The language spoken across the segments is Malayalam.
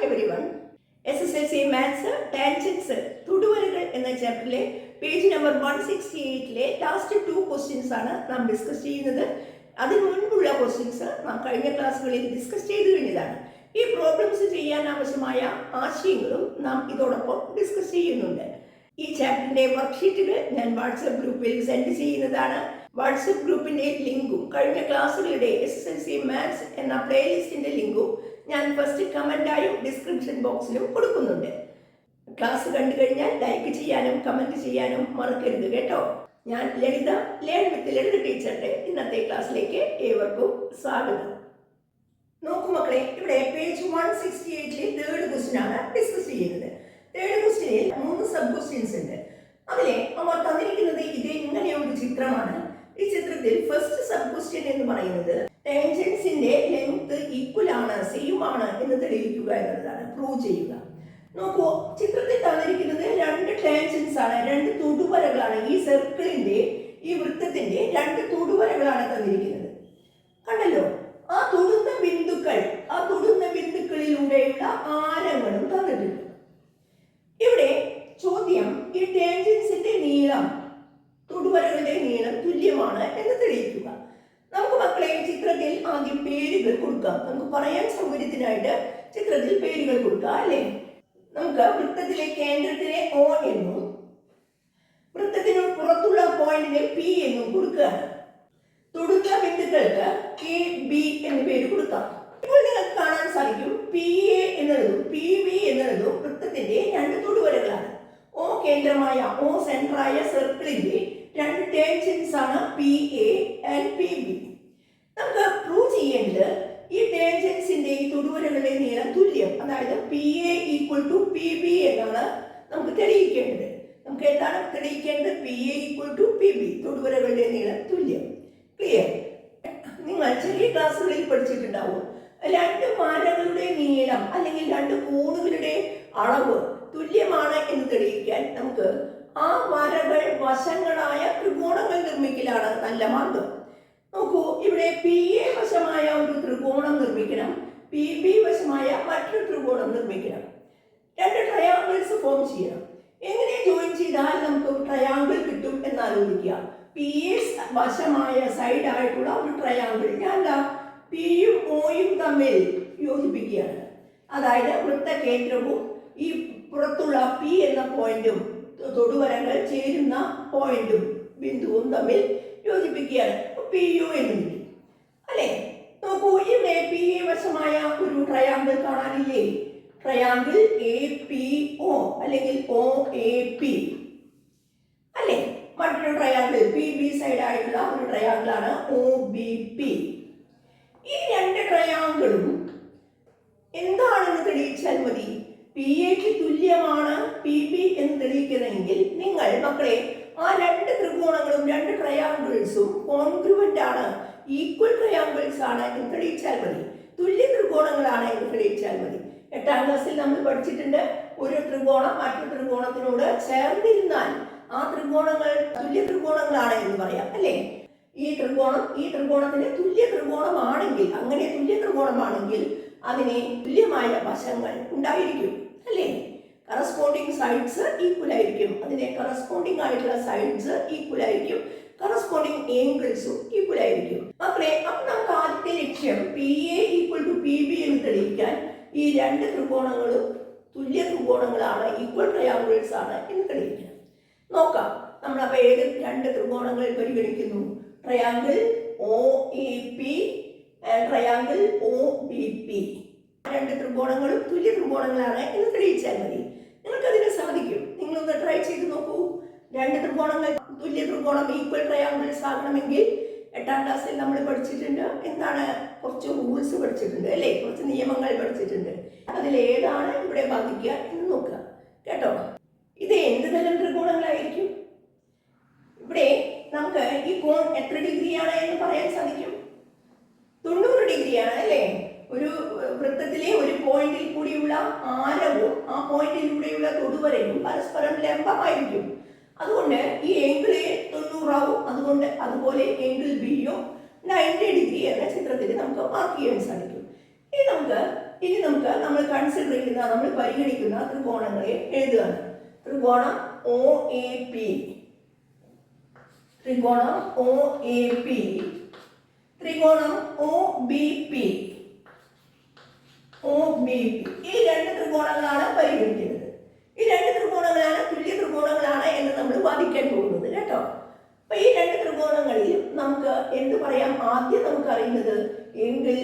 everyone. SSLC മാത്സ് ടാൻജൻസ് തൊടുവരകൾ എന്ന ചാപ്റ്ററിലെ പേജ് നമ്പർ 168 ലാസ്റ്റ് 2 ക്വസ്റ്റ്യൻസ് ആണ് നാം ഡിസ്കസ് ചെയ്യുന്നത്. അതിനു മുൻപുള്ള ക്വസ്റ്റ്യൻസ് നാം കഴിഞ്ഞ ക്ലാസ്സുകളിൽ ഡിസ്കസ് ചെയ്തു കഴിഞ്ഞതാണ്. ഈ പ്രോബ്ലംസ് ചെയ്യാൻ ആവശ്യമായ ആശയങ്ങളും നാം ഇതോടൊപ്പം ഡിസ്കസ് ചെയ്യുന്നുണ്ട്. ഈ ചാപ്റ്ററിന്റെ വർക്ക്ഷീറ്റുകൾ ഞാൻ വാട്സപ്പ് ഗ്രൂപ്പിൽ സെൻഡ് ചെയ്യുന്നതാണ്. വാട്സപ്പ് ഗ്രൂപ്പിന്റെ ലിങ്കും കഴിഞ്ഞ ക്ലാസ്സുകളുടെ SSLC മാത്സ് എന്ന പ്ലേലിസ്റ്റിന്റെ ലിങ്കും ഞാൻ ഫസ്റ്റ് കമന്റായും ഡിസ്ക്രിപ്ഷൻ ബോക്സിലും കൊടുക്കുന്നുണ്ട്. ക്ലാസ് കണ്ടു കഴിഞ്ഞാൽ ലൈക്ക് ചെയ്യാനും കമന്റ് ചെയ്യാനും മറക്കരുത് കേട്ടോ. ഞാൻ ലളിത ലേൺ വിത്ത് ലളിത ടീച്ചറുടെ ഇന്നത്തെ ക്ലാസ്സിലേക്ക് ഏവർക്കും സ്വാഗതം. നോക്കൂ മക്കളെ, ഇവിടെ പേജ് 168 തേർഡ് ക്വസ്റ്റ്യൻ ആണ് ഡിസ്കസ് ചെയ്യുന്നത്. തേർഡ് ക്വസ്റ്റ്യനിൽ 3 സബ് ക്വസ്റ്റ്യൻസ് ഉണ്ട്. അതിലെ അവർ തന്നിരിക്കുന്നത് ഇത് ഇങ്ങനെ ഒരു ചിത്രമാണ്. ഈ ചിത്രത്തിൽ ഫസ്റ്റ് സബ് ക്വസ്റ്റ്യൻ എന്ന് പറയുന്നത് ടാൻജൻസിന്റെ ലെങ്ത് ഈക്വൽ ആണ്, സെയിം ആണ് എന്ന് തെളിയിക്കുക എന്നതാണ്, പ്രൂവ് ചെയ്യുക. നോക്കൂ, ചിത്രത്തിൽ തന്നിരിക്കുന്നത് 2 ടാൻജൻസ് ആണ്, 2 തൊടുവരകളാണ്. ഈ സർക്കിളിന്റെ ഈ വൃത്തത്തിന്റെ 2 തൊടുവരകളാണ് തന്നിരിക്കുന്നത്. കണ്ടല്ലോ, ആ തൊടുന്ന ബിന്ദുക്കളിലൂടെയുള്ള ആരങ്ങളും തന്നിട്ടുണ്ട്. ഇവിടെ ചോദ്യം, ഈ ടാൻജൻസിന്റെ നീളം, തൊടുവരകളുടെ നീളം തുല്യമാണ് എന്ന് തെളിയിക്കുക. നമുക്ക് മക്കളെ ചിത്രത്തിൽ ആദ്യം പേരുകൾ കൊടുക്കാം. നമുക്ക് പറയാൻ സൗകര്യത്തിനായിട്ട് ചിത്രത്തിൽ പേരുകൾ കൊടുക്കാം അല്ലേ. നമുക്ക് വൃത്തത്തിലെ കേന്ദ്രത്തിനെ O എന്നും വൃത്തത്തിന് പുറത്തുള്ള പോയിന്റിനെ P എന്നും കൊടുക്കുകയാണ്. തൊടുന്ന ബിന്ദുക്കൾക്ക് KB എന്ന് പേര് കൊടുക്കാം. ഇപ്പോൾ നിങ്ങൾക്ക് കാണാൻ സാധിക്കും PA എന്നതും PB എന്നതും വൃത്തത്തിന്റെ 2 തൊടുവരകളാണ്. O കേന്ദ്രമായ O സെന്ററായ സർക്കിളിന്റെ 2 ടാൻജൻസ് ആണ് PA ആൻഡ് PB. നമുക്ക് പ്രൂവ് ചെയ്യേണ്ടത് ഈ ടാൻജൻസിന്റെ ഈ തൊടുവരകളുടെ നീളം തുല്യം, അതായത് PA ഈക്വൽ ടു PB എന്നാണ് നമുക്ക് തെളിയിക്കേണ്ടത്. നമുക്ക് എന്താണ് തെളിയിക്കേണ്ടത്? PA ഈക്വൽ ടു PB, തൊടുവരകളുടെ നീളം തുല്യം. ക്ലിയർ? നിങ്ങൾ ചെറിയ ക്ലാസ്സുകളിൽ പഠിച്ചിട്ടുണ്ടാവും, 2 വരകളുടെ നീളം അല്ലെങ്കിൽ 2 കോണുകളുടെ അളവ് തുല്യമാണ് എന്ന് തെളിയിക്കാൻ നമുക്ക് ആ വരകൾ വശങ്ങളായ ത്രികോണങ്ങൾ നിർമ്മിക്കലാണ് നല്ല മാർഗം. നോക്കൂ, ഇവിടെ PA വശമായ ഒരു ത്രികോണം നിർമ്മിക്കണം, PB വശമായ മറ്റൊരു ത്രികോണം നിർമ്മിക്കണം. 2 ട്രയാങ്കിൾസ് ഫോം ചെയ്യണം. എങ്ങനെ ജോയിൻ ചെയ്താൽ നമുക്ക് ട്രയാങ്കിൾ കിട്ടും എന്നാലോചിക്കുക. PA വശമായ സൈഡ് ആയിട്ടുള്ള ഒരു ട്രയാങ്കിൾ ഞാൻ Pയും Oയും തമ്മിൽ യോജിപ്പിക്കുകയാണ്. അതായത് വൃത്തകേന്ദ്രവും ഈ പുറത്തുള്ള P എന്ന പോയിന്റും തൊടുവരകൾ ചേരുന്ന പോയിന്റും ബിന്ദുവും തമ്മിൽ യോജിപ്പിക്കുകയാണ്. PU എന്ന് വിളിക്കും അല്ലെ. നോക്കൂ, ഇവിടെ PA വശമായ ഒരു ട്രയാങ്കിൾ കാണാനില്ലേ? ട്രയാങ്കിൾ APO അല്ലെങ്കിൽ OAP അല്ലെ. മറ്റൊരു ട്രയാങ്കിൾ PB സൈഡ് ആയിട്ടുള്ള ഒരു ട്രയാങ്കിൾ ആണ് OBP. ഈ 2 ട്രയാങ്കിളും എന്താണെന്ന് തെളിയിച്ചാൽ മതി. PAക്ക് തുല്യമാണ് PB എന്ന് തെളിയിക്കുന്നതെങ്കിൽ നിങ്ങൾ മക്കളെ ആ 2 ത്രികോണങ്ങളും 2 ട്രയാങ്കിൾസും കോൺഗ്രുവന്റ് ആണ്, ഈക്വൽ ട്രയാങ്കിൾസ് ആണ് എന്ന് തെളിയിച്ചാൽ മതി. തുല്യ ത്രികോണങ്ങളാണ് എന്ന് തെളിയിച്ചാൽ മതി. 8ാം ക്ലാസ്സിൽ നമ്മൾ പഠിച്ചിട്ടുണ്ട്, ഒരു ത്രികോണം മറ്റൊരു ത്രികോണത്തിനോട് ചേർന്നിരുന്നാൽ ആ ത്രികോണങ്ങൾ തുല്യ ത്രികോണങ്ങളാണ് എന്ന് പറയാം അല്ലേ. ഈ ത്രികോണത്തിന് തുല്യ ത്രികോണമാണെങ്കിൽ, അങ്ങനെ തുല്യ ത്രികോണമാണെങ്കിൽ അതിന് തുല്യമായ വശങ്ങൾ ഉണ്ടായിരിക്കും അല്ലേ. കറസ്പോണ്ടിങ് സൈഡ്സ് ഈക്വൽ ആയിരിക്കും, അതിനെ കറസ്പോണ്ടിങ് ആയിട്ടുള്ള സൈഡ്സ് ഈക്വൽ ആയിരിക്കും, കറസ്പോണ്ടിങ് ഏംഗിൾസും ഈക്വൽ ആയിരിക്കും. മക്കളെ, അപ്പം നമുക്ക് ആദ്യത്തെ ലക്ഷ്യം PA ഈക്വൽ ടു PB എന്ന് തെളിയിക്കാൻ ഈ 2 ത്രികോണങ്ങളും തുല്യ ത്രികോണങ്ങളാണ്, ഈക്വൽ ട്രയാങ്കിൾസ് ആണ് എന്ന് തെളിയിക്കണം. നോക്കാം, നമ്മൾ അപ്പോൾ ഏത് 2 ത്രികോണങ്ങൾ പരിഗണിക്കുന്നു? Triangle OAP and triangle OBP. 2 ത്രികോണങ്ങളും തുല്യ ത്രികോണങ്ങളാണ് എന്ന് തെളിയിച്ചാൽ മതി. നിങ്ങൾക്കതിന് സാധിക്കും. നിങ്ങളൊന്ന് ട്രൈ ചെയ്ത് നോക്കൂ. 2 ത്രികോണങ്ങൾ തുല്യ ത്രികോണം ഈക്വൽ ട്രയാങ്കിൾസ് ആകണമെങ്കിൽ 8ാം ക്ലാസ്സിൽ നമ്മൾ പഠിച്ചിട്ടുണ്ട്, എന്താണ്, കുറച്ച് റൂൾസ് പഠിച്ചിട്ടുണ്ട് അല്ലേ, കുറച്ച് നിയമങ്ങൾ പഠിച്ചിട്ടുണ്ട്. അതിലേതാണ് ഇവിടെ ബാധിക്കുക എന്ന് നോക്കുക കേട്ടോ. ഇത് എന്ത് തരം ത്രികോണങ്ങളായിരിക്കും? ഇവിടെ നമുക്ക് ഈ കോൺ എത്ര ഡിഗ്രിയാണ് എന്ന് പറയാൻ സാധിക്കും? 90 ഡിഗ്രിയാണ് അല്ലേ. ഒരു വൃത്തത്തിലെ ഒരു പോയിന്റിൽ കൂടിയുള്ള ആരവും ആ പോയിന്റിലൂടെയുള്ള തൊടുവരയും പരസ്പരം ലംബമായിരിക്കും. അതുകൊണ്ട് ഈ എങ്കിള് 90 ആവും. അതുപോലെ എങ്കിൾ ബിയും 90 ഡിഗ്രി എന്ന ചിത്രത്തിൽ നമുക്ക് മാർക്ക് ചെയ്യാൻ സാധിക്കും. ഇനി നമുക്ക് ഇനി നമ്മൾ കൺസിഡർ ചെയ്യുന്ന നമ്മൾ പരിഗണിക്കുന്ന ത്രികോണങ്ങളെ എഴുതുകയാണ്. ത്രികോണം ഒ എ പി, ത്രികോണം ഒ എ പി, ത്രികോണം O B P, O B P. ഈ രണ്ട് ത്രികോണങ്ങളാണ് പരിഗണിക്കുന്നത്. ഈ രണ്ട് ത്രികോണങ്ങളാണ് തുല്യ ത്രികോണങ്ങളാണ് എന്ന് നമ്മൾ വാദിക്കാൻ പോകുന്നത് കേട്ടോ. അപ്പൊ ഈ രണ്ട് ത്രികോണങ്ങളിലും നമുക്ക് എന്ത് പറയാം? ആദ്യം നമുക്ക് അറിയുന്നത് എങ്കിൾ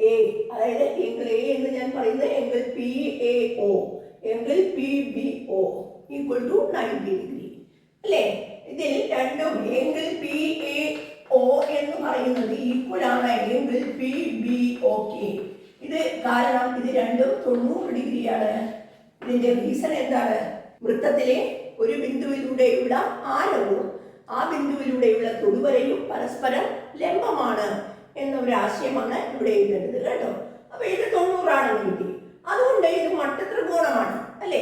എ, അതായത് എങ്കിൾ എ എന്ന് ഞാൻ പറയുന്നത് angle P A O, angle P B O equal to 90 degree അല്ലേ? ഇതിൽ രണ്ടും എങ്കിൾ പി എ ഒ എന്ന് പറയുന്നത് ഈക്വൽ ആണ് എങ്കിൾ പി ബി ഓക്കെ. ഇത് കാരണം ഇത് രണ്ടും 90 ഡിഗ്രിയാണ്. ഇതിന്റെ റീസൺ എന്താണ്? വൃത്തത്തിലെ ഒരു ബിന്ദുവിലൂടെയുള്ള ആരവും ആ ബിന്ദുവിലൂടെയുള്ള തൊടുവരയും പരസ്പരം ലംബമാണ് എന്നൊരു ആശയമാണ് ഇവിടെ എഴുതേണ്ടത് കേട്ടോ. അപ്പൊ ഇത് 90 ആണെന്ന് കിട്ടി. അതുകൊണ്ട് ഇത് മട്ടത്രികോണമാണ് അല്ലേ?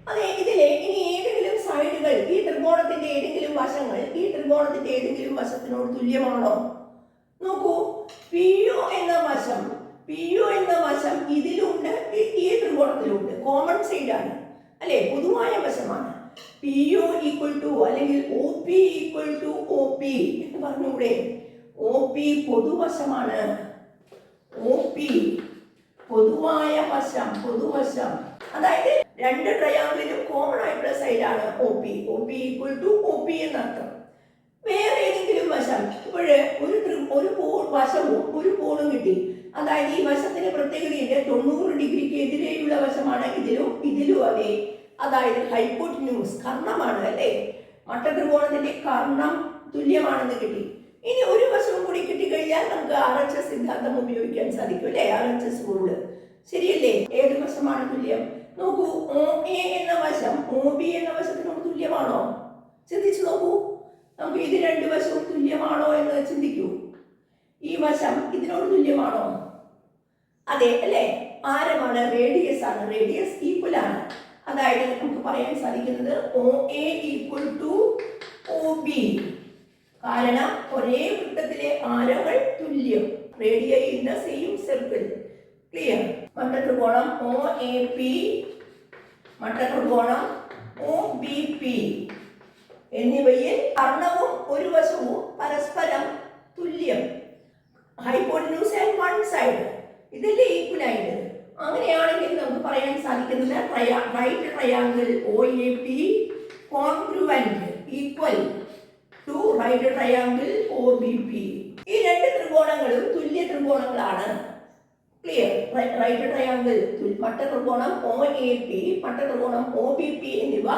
അതെ. ഇതിലെ ഇനി ഏതെങ്കിലും സൈഡുകൾ, ഈ ത്രികോണത്തിന്റെ ഏതെങ്കിലും വശങ്ങൾ ഈ ത്രികോണത്തിന്റെ ഏതെങ്കിലും വശത്തിനോട് തുല്യമാണോ? നോക്കൂ, പി യു എന്ന വശം ഇതിലുണ്ട്, ഈ ത്രികോണത്തിലുണ്ട്. കോമൺ സൈഡാണ് അല്ലെ? പൊതുവായ വശമാണ്. പി യു ഈക്വൽ ടു അല്ലെങ്കിൽ O P equal to O P എന്ന് പറഞ്ഞൂടെ? ഒ പി പൊതുവശമാണ്. ഒ പി പൊതുവായ വശം, പൊതുവശം. അതായത് രണ്ട് ട്രയാങ്കിളിനും കോമൺ ആയിട്ടുള്ള സൈഡാണ് O P. O P equal to O P എന്നർത്ഥം. വേറെ ഏതെങ്കിലും വശം, ഇപ്പോഴ് ഒരു വശവും ഒരു കോണും കിട്ടി. അതായത് ഈ വശത്തിന്റെ പ്രത്യേകതയുടെ 90 ഡിഗ്രിക്ക് എതിരെയുള്ള വശമാണ് ഇതിലും അതെ. അതായത് ഹൈപ്പോട്ടിന്യൂസ്, കർണമാണ് അല്ലേ? മട്ടത്രികോണത്തിന്റെ കർണം തുല്യമാണെന്ന് കിട്ടി. ഇനി ഒരു വശവും കൂടി കിട്ടിക്കഴിഞ്ഞാൽ നമുക്ക് RHS സിദ്ധാന്തം ഉപയോഗിക്കാൻ സാധിക്കും അല്ലേ? RHS റൂള് ശരിയല്ലേ? ഏത് വശമാണ് തുല്യം? നോക്കൂ, ഒ എ എന്ന വശം ഒ ബി എന്ന വശത്തിനോട് തുല്യമാണോ? ചിന്തിച്ചു നോക്കൂ. നമുക്ക് ഇത് രണ്ട് വശവും തുല്യമാണോ എന്ന് ചിന്തിക്കൂ. ഈ വശം ഇതിനോട് തുല്യമാണോ? അതെ അല്ലേ? ആരമാണ്? റേഡിയസ് ആണ്. റേഡിയസ് ഈക്വൽ ആണ്. അതായത് നമുക്ക് പറയാൻ സാധിക്കുന്നത് O A equal to O B. കാരണം ഒരേ വൃത്തത്തിലെ ആരങ്ങൾ തുല്യം. Radii in the same circle. Clear? മട്ടത്രികോണം ഒ എ പി, മട്ടത്രികോണം ഒ ബി പി എന്നിവയിൽ കർണവും ഒരു വശവും പരസ്പരം തുല്യം. ഹൈപ്പോട്ടന്യൂസ് ആൻഡ് വൺ സൈഡ് ഇതല്ലേ ഈക്വൽ ആയിട്ട്? അങ്ങനെയാണെങ്കിൽ നമുക്ക് പറയാൻ സാധിക്കുന്നത് right triangle O A P congruent equal to right triangle O B P. ഈ രണ്ട് ത്രികോണങ്ങളും തുല്യ ത്രികോണങ്ങളാണ്. ക്ലിയർ? റൈറ്റ് ട്രയാങ്കിൾ മട്ടത്രികോണം ഒ എ പി, മട്ടത്രികോണം ഒ ബി പി എന്നിവ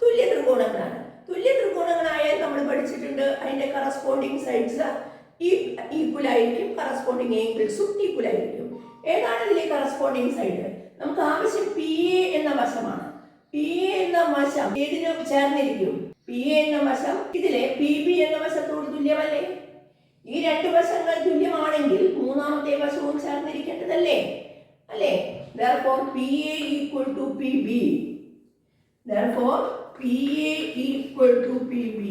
തുല്യ ത്രികോണങ്ങളാണ്. തുല്യ ത്രികോണങ്ങളായാൽ നമ്മൾ പഠിച്ചിട്ടുണ്ട് അതിന്റെ കറസ്പോണ്ടിങ് സൈഡ്സ് ഈക്വൽ ആയിരിക്കും, കറസ്പോണ്ടിങ് ഏംഗിൾസും ഈക്വൽ ആയിരിക്കും. ഏതാണ് ഇതിലെ കറസ്പോണ്ടിങ് സൈഡ്? നമുക്ക് ആവശ്യം പി എ എന്ന വശമാണ്. പി എ എന്ന വശം ഏതിനു ചേർന്നിരിക്കും? പി എ എന്ന വശം ഇതിലെ പി ബി എന്ന വശത്തോട് തുല്യമല്ലേ? ഈ രണ്ട് വശങ്ങൾ തുല്യമാണെങ്കിൽ മൂന്നാമത്തെ വശവും ചേർന്നിരിക്കേണ്ടതല്ലേ? അല്ലേ? therefore PA equal to PB. therefore PA equal to PB.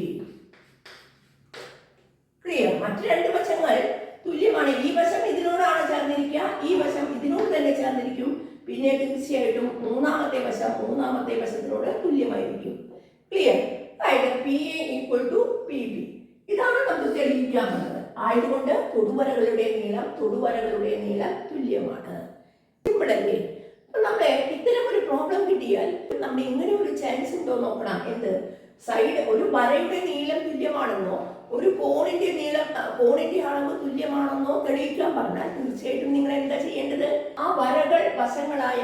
Clear? മറ്റു രണ്ട് വശങ്ങൾ തുല്യമാണ്. ഈ വശം ഇതിനോടാണ് ചേർന്നിരിക്കുക, ഈ വശം ഇതിനോട് തന്നെ ചേർന്നിരിക്കും. പിന്നെ തീർച്ചയായിട്ടും മൂന്നാമത്തെ വശത്തിനോട് തുല്യമായിരിക്കും. ക്ലിയർ? അതായത് PA equal to PB. ഇതാണ് നമുക്ക് തെളിയിക്കാവുന്നത്. ആയതുകൊണ്ട് തൊടുവരകളുടെ നീളം തുല്യമാണ്. സിമ്പിളല്ലേ? നമ്മളെ ഇത്തരം ഒരു പ്രോബ്ലം കിട്ടിയാൽ നമ്മൾ ഇങ്ങനെ ഒരു ചാൻസ് ഉണ്ടോ നോക്കണം. എന്ത്? സൈഡ് ഒരു വരയുടെ നീളം തുല്യമാണെന്നോ ഒരു കോണിന്റെ അളവ് തുല്യമാണെന്നോ തെളിയിക്കാൻ പറഞ്ഞാൽ തീർച്ചയായിട്ടും നിങ്ങൾ എന്താ ചെയ്യേണ്ടത്? ആ വരകൾ വശങ്ങളായ